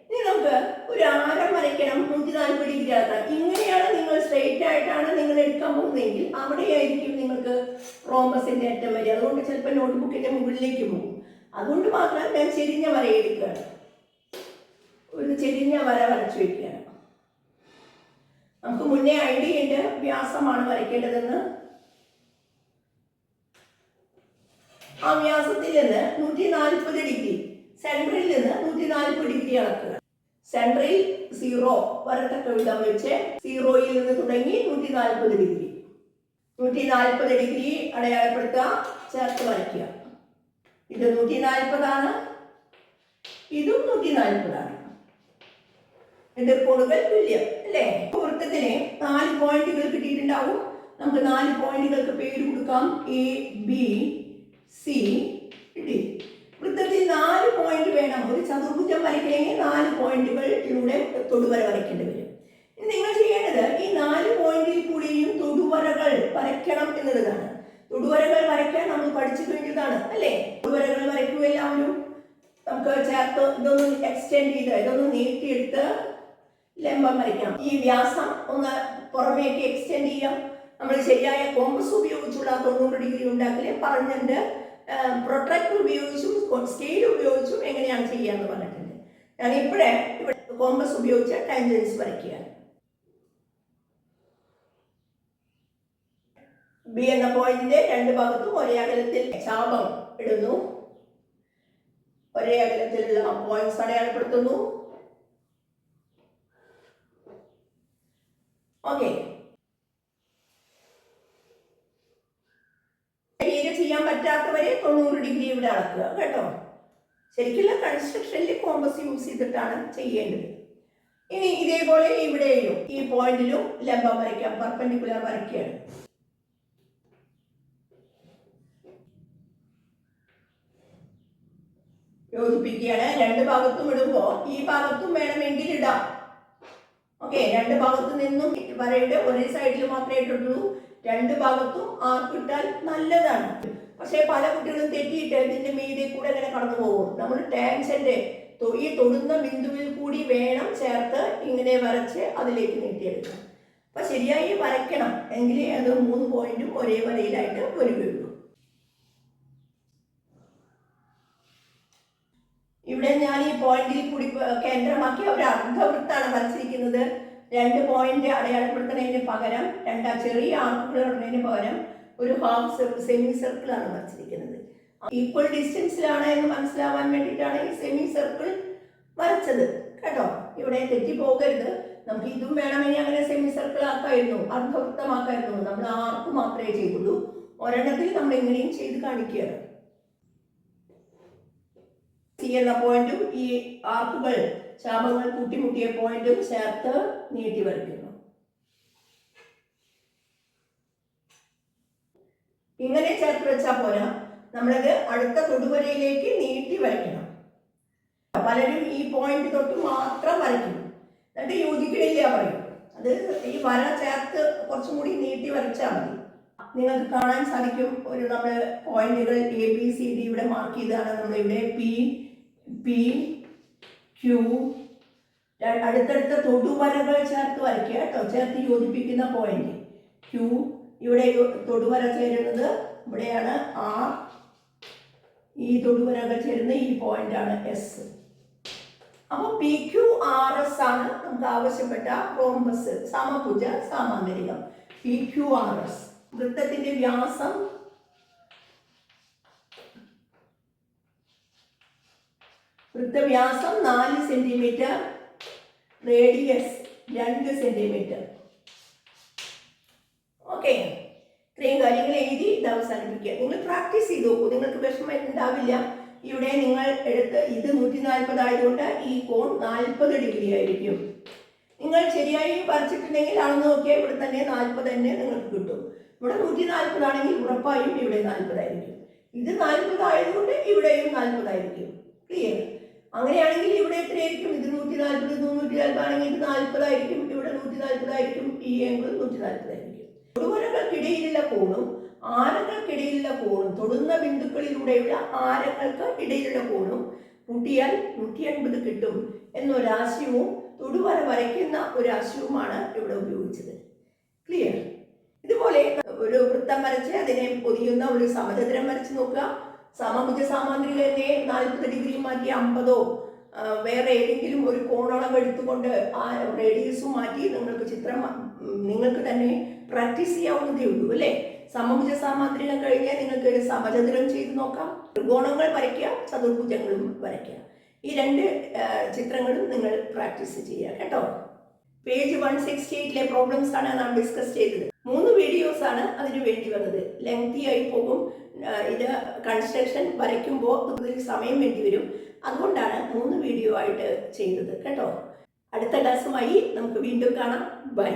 ഇനി നമുക്ക് ഒരു ആരം വരയ്ക്കണം 140 ഡിഗ്രി ആക്കാൻ. ഇങ്ങനെയാണ് നിങ്ങൾ സ്ട്രെയിറ്റ് ആയിട്ടാണ് നിങ്ങൾ എടുക്കാൻ പോകുന്നതെങ്കിൽ അവിടെയായിരിക്കും നിങ്ങൾക്ക് റോംബസിന്റെ അറ്റം വരിക. അതുകൊണ്ട് ചിലപ്പോൾ നോട്ട്ബുക്കിന്റെ മുകളിലേക്ക് പോകും. അതുകൊണ്ട് മാത്രം ഞാൻ ചെരിഞ്ഞ വര എടുക്കുകയാണ്. ഒരു ചെരിഞ്ഞ വര വരച്ചു വയ്ക്കുകയാണ്. നമുക്ക് മുന്നേ ഐഡിയ ഉണ്ട് വ്യാസമാണ് വരയ്ക്കേണ്ടതെന്ന്. ആ വ്യാസത്തിൽ നിന്ന് 140 ഡിഗ്രി, സെൻട്രയിൽ നിന്ന് 140 ഡിഗ്രി അളക്കുക. സെൻട്രയിൽ 0 വരത്തക്ക വിധം വെച്ച് 0യിൽ നിന്ന് തുടങ്ങി 140 ഡിഗ്രി 140 ഡിഗ്രി അടയാളപ്പെടുത്തുക, ചേർത്ത് വരയ്ക്കുക. ഇത് 140 ഇതും 140. എതിർക്കോണുകൾ തുല്യം അല്ലേ? വൃത്തത്തിന് 4 പോയിന്റുകൾ കിട്ടിയിട്ടുണ്ടാവും. നമുക്ക് 4 പോയിന്റുകൾക്ക് പേര് കൊടുക്കാം. A, B, C, D. വൃത്തത്തിൽ 4 പോയിന്റ് വേണം. ഒരു ചതുർഭുജം വരയ്ക്കണമെങ്കിൽ 4 പോയിന്റുകളിലൂടെ തൊടുവര വരയ്ക്കേണ്ടി വരും. നിങ്ങൾ ചെയ്യേണ്ടത് ഈ 4 പോയിന്റിൽ കൂടിയും തൊടുവരകൾ വരയ്ക്കണം എന്നുള്ളതാണ്. തൊടുവരകൾ വരയ്ക്കാൻ നമ്മൾ പഠിച്ചു കഴിഞ്ഞതാണ് അല്ലേ? തൊടുവരകൾ വരയ്ക്കുക എല്ലാവരും. നമുക്ക് ചേർത്ത് ഇതൊന്ന് എക്സ്റ്റെൻഡ് ചെയ്ത് ഇതൊന്ന് നീട്ടിയെടുത്ത് ലംബം വരയ്ക്കാം. ഈ വ്യാസം ഒന്ന് പുറമേക്ക് എക്സ്റ്റെൻഡ് ചെയ്യാം. നമ്മൾ ശരിയായ കോമ്പസ് ഉപയോഗിച്ചുള്ള 90 ഡിഗ്രി ഉണ്ടാക്കല് പറഞ്ഞിട്ട് പ്രൊട്രാക്ടർ ഉപയോഗിച്ചും സ്കെയിൽ ഉപയോഗിച്ചും എങ്ങനെയാണ് ചെയ്യാന്ന് പറഞ്ഞിട്ടുണ്ട്. ഞാൻ ഇവിടെ കോമ്പസ് ഉപയോഗിച്ച ടാൻജൻസ് വരയ്ക്കുകയാണ്. ബി എന്ന പോയിന്റിന്റെ 2 ഭാഗത്തും ഒരേ അകലത്തിൽ ചാപം ഇടുന്നു. ഒരേ അകലത്തിലുള്ള പോയിന്റ്സ് അടയാളപ്പെടുത്തുന്നു. ഓക്കെ. തീരെ ചെയ്യാൻ പറ്റാത്തവരെ 90 ഡിഗ്രി ഇവിടെ അളക്കുക കേട്ടോ. ശരിക്കുള്ള കൺസ്ട്രക്ഷനിൽ കോമ്പസ് യൂസ് ചെയ്തിട്ടാണ് ചെയ്യേണ്ടത്. ഇനി ഇതേപോലെ ഇവിടെയും ഈ പോയിന്റിലും ലംബം വരയ്ക്കാം. പെർപെൻഡിക്കുലർ വരയ്ക്കുകയാണ്. യോജിപ്പിക്കുകയാണ്. 2 ഭാഗത്തും ഇടുമ്പോൾ ഈ ഭാഗത്തും വേണമെങ്കിൽ ഇടാം. ഓക്കെ. 2 ഭാഗത്തു നിന്നും വരയുടെ ഒരേ സൈഡിൽ മാത്രമേ ഇട്ടുള്ളൂ. 2 ഭാഗത്തും ആർക്കിട്ടാൽ നല്ലതാണ്. പക്ഷെ പല കുട്ടികളും തെറ്റിയിട്ട് ഇതിന്റെ മീതെ കൂടെ ഇങ്ങനെ കടന്നു പോകും. നമ്മൾ ടാൻജന്റ് ഈ തൊടുന്ന ബിന്ദുവിൽ കൂടി വേണം ചേർത്ത് ഇങ്ങനെ വരച്ച് അതിലേക്ക് നീട്ടിയെടുക്കണം. അപ്പൊ ശരിയായി വരയ്ക്കണം. എങ്കിലേ അത് 3 പോയിന്റും ഒരേ വരയിലായിട്ട് വരികയുള്ളൂ. ഇവിടെ ഞാൻ ഈ പോയിന്റിൽ കൂടി കേന്ദ്രമാക്കി ഒരു അർദ്ധവൃത്താണ് വരച്ചിരിക്കുന്നത്. 2 പോയിന്റ് അടയാളപ്പെടുത്തുന്നതിന് പകരം 2 ചെറിയ ആർക്കുകൾ ഇടുന്നതിന് പകരം ഒരു ഹാഫ് സെമി സർക്കിളാണ് വരച്ചിരിക്കുന്നത്. ഈക്വൽ ഡിസ്റ്റൻസിലാണ് എന്ന് മനസ്സിലാവാൻ വേണ്ടിയിട്ടാണ് ഈ സെമി സർക്കിൾ വരച്ചത് കേട്ടോ. ഇവിടെ തെറ്റിപ്പോകരുത്. നമുക്ക് ഇതും വേണമെങ്കിൽ അങ്ങനെ സെമി സർക്കിൾ ആക്കായിരുന്നു, അർദ്ധവൃത്തമാക്കായിരുന്നു. നമ്മൾ ആർക്ക് മാത്രമേ ചെയ്തുള്ളൂ. ഒരെണ്ണത്തിൽ നമ്മൾ എങ്ങനെയും ചെയ്ത് കാണിക്കുകയാണ്. സി എന്ന പോയിന്റും ഈ ആർക്കുകൾ ചാപങ്ങൾ കൂട്ടിമുട്ടിയ പോയിന്റും ചേർത്ത് നീട്ടി വരയ്ക്കുന്നു. ഇങ്ങനെ ചേർത്ത് വെച്ചാൽ പോരാ, നമ്മളത് അടുത്ത തൊടുവരയിലേക്ക് നീട്ടി വരയ്ക്കണം. പലരും ഈ പോയിന്റ് തൊട്ട് മാത്രം വരയ്ക്കും, എന്നിട്ട് യോജിക്കണില്ല പറയും. അത് ഈ വര ചേർത്ത് കുറച്ചും കൂടി നീട്ടി വരച്ചാൽ മതി. നിങ്ങൾക്ക് കാണാൻ സാധിക്കും. ഒരു നമ്മൾ പോയിന്റുകൾ ABCD ഇവിടെ മാർക്ക് ചെയ്താണ്. നമ്മളിവിടെ P Q അടുത്തടുത്ത തൊടുവരകൾ ചേർത്ത് വരയ്ക്കുക കേട്ടോ. ചേർത്ത് യോജിപ്പിക്കുന്ന പോയിന്റ് Q. ഇവിടെ തൊടുവര ചേരുന്നത് ഇവിടെയാണ് R. ഈ തൊടുവരകൾ ചേരുന്ന ഈ പോയിന്റാണ് S. അപ്പോൾ PQRS ആണ് നമുക്ക് ആവശ്യപ്പെട്ട റോംബസ്, സമഭുജ സാമാന്തരികം. PQRS. വൃത്തത്തിന്റെ വ്യാസം വൃത്തവ്യാസം 4 സെന്റിമീറ്റർ, റേഡിയസ് 2 സെന്റിമീറ്റർ. ഓക്കെ. ഇത്രയും കാര്യങ്ങൾ എഴുതി ഇത് അവസാനിപ്പിക്കുക. നിങ്ങൾ പ്രാക്ടീസ് ചെയ്ത് നോക്കൂ, നിങ്ങൾക്ക് വിഷമം ഉണ്ടാവില്ല. ഇവിടെ നിങ്ങൾ എടുത്ത് ഇത് 140 ആയതുകൊണ്ട് ഈ കോൺ 40 ഡിഗ്രി ആയിരിക്കും. നിങ്ങൾ ശരിയായി വരച്ചിട്ടുണ്ടെങ്കിൽ അളന്ന് നോക്കിയാൽ ഇവിടെ തന്നെ 40 തന്നെ നിങ്ങൾക്ക് കിട്ടും. ഇവിടെ 140 ആണെങ്കിൽ ഉറപ്പായും ഇവിടെ 40 ആയിരിക്കും. ഇത് 40 ആയതുകൊണ്ട് ഇവിടെയും 40 ആയിരിക്കും. ക്ലിയർ? അങ്ങനെയാണെങ്കിൽ ഇവിടെ എത്രയായിരിക്കും? ഇത് 140, ഇത് 140 ആണെങ്കിൽ ഇത് 40 ആയിരിക്കും, ഇവിടെ 140 ആയിരിക്കും, ഈ ആംഗിൾ 140 ആയിരിക്കും. തൊടുവരകൾക്കിടയിലുള്ള കോണും ആരങ്ങൾക്കിടയിലുള്ള കോണും, തൊടുന്ന ബിന്ദുക്കളിലൂടെയുള്ള ആരങ്ങൾക്ക് ഇടയിലുള്ള കോണും കൂട്ടിയാൽ 180 കിട്ടും എന്നൊരാശയവും തൊടുവര വരയ്ക്കുന്ന ഒരാശയവുമാണ് ഇവിടെ ഉപയോഗിച്ചത്. ക്ലിയർ? ഇതുപോലെ ഒരു വൃത്തം വരച്ച് അതിനെ പൊതിയുന്ന ഒരു സമചതുരം വരച്ച് നോക്കുക. സമഭുജ സാമാന്ത്രികനെ 40 ഡിഗ്രി മാറ്റി 50ഓ വേറെ ഏതെങ്കിലും ഒരു കോണളവ് എടുത്തുകൊണ്ട് ആ റേഡിയസും മാറ്റി നിങ്ങൾക്ക് ചിത്രം നിങ്ങൾക്ക് തന്നെ പ്രാക്ടീസ് ചെയ്യാവുന്നതേ ഉള്ളൂ അല്ലേ? സമഭുജ സാമാന്ത്രികം കഴിഞ്ഞാൽ നിങ്ങൾക്ക് ഒരു സമചതുരം ചെയ്ത് നോക്കാം. ത്രികോണങ്ങൾ വരയ്ക്കുക, ചതുർഭുജങ്ങളും വരയ്ക്കുക. ഈ 2 ചിത്രങ്ങളും നിങ്ങൾ പ്രാക്ടീസ് ചെയ്യുക കേട്ടോ. പേജ് 168 പ്രോബ്ലംസ് ആണ് നാം ഡിസ്കസ് ചെയ്തത്. 3 വീഡിയോസ് ആണ് അതിന് വേണ്ടി വന്നത്. ലെങ്തി ആയി പോകും. ഇത് കൺസ്ട്രക്ഷൻ വരയ്ക്കുമ്പോൾ കൂടുതൽ സമയം വേണ്ടി വരും. അതുകൊണ്ടാണ് 3 വീഡിയോ ആയിട്ട് ചെയ്തത് കേട്ടോ. അടുത്ത ക്ലാസ്സുമായി നമുക്ക് വീണ്ടും കാണാം. ബൈ.